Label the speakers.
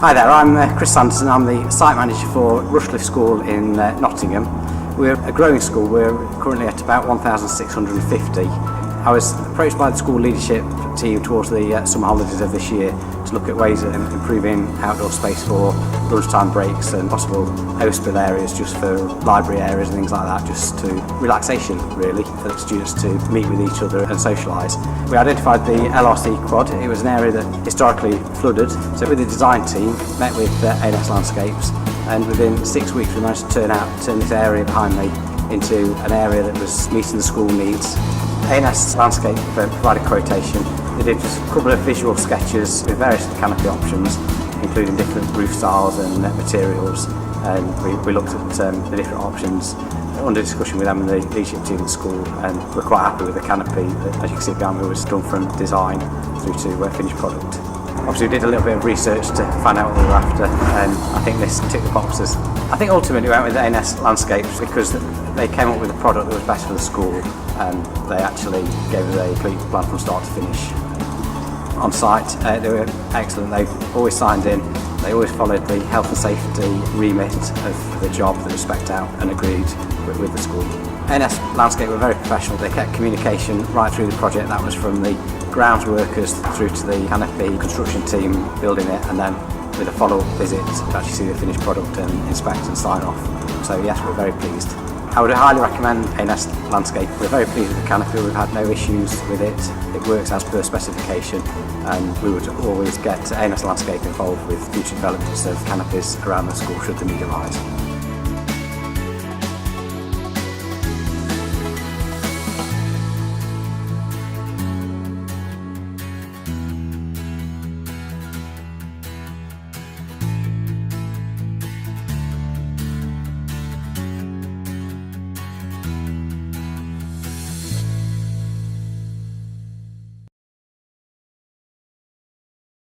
Speaker 1: Hi there, I'm Chris Sanderson. I'm the site manager for Rushcliffe School in Nottingham. We're a growing school. We're currently at about 1,650. I was approached by the school leadership team towards the summer holidays of this year to look at ways of improving outdoor space for lunchtime breaks and possible overspill areas just for library areas and things like that, just to relaxation really for the students to meet with each other and socialise. We identified the LRC quad. It was an area that historically flooded, so with the design team met with A&S Landscapes, and within 6 weeks we managed to turn this area behind me into an area that was meeting the school needs. A&S Landscape provided quotation. They did just a couple of visual sketches with various canopy options, including different roof styles and materials, and we looked at the different options under discussion with them and the leadership team at the school, and we're quite happy with the canopy that, as you can see behind me, was done from design through to finished product. Obviously we did a little bit of research to find out what we were after, and I think this ticked the boxes. I think ultimately we went with A&S Landscapes because they came up with a product that was best for the school, and they actually gave us a complete plan from start to finish. On site, they were excellent. They always signed in, they always followed the health and safety remit of the job that was spec'd out and agreed with the school. A&S Landscape were very professional. They kept communication right through the project. That was from the grounds workers through to the Canopy construction team building it, and then with a follow-up visit to actually see the finished product and inspect and sign off. So yes, we're very pleased. I would highly recommend A&S Landscape. We're very pleased with the canopy. We've had no issues with it. It works as per specification, and we would always get A&S Landscape involved with future developments of canopies around the school should the need arise.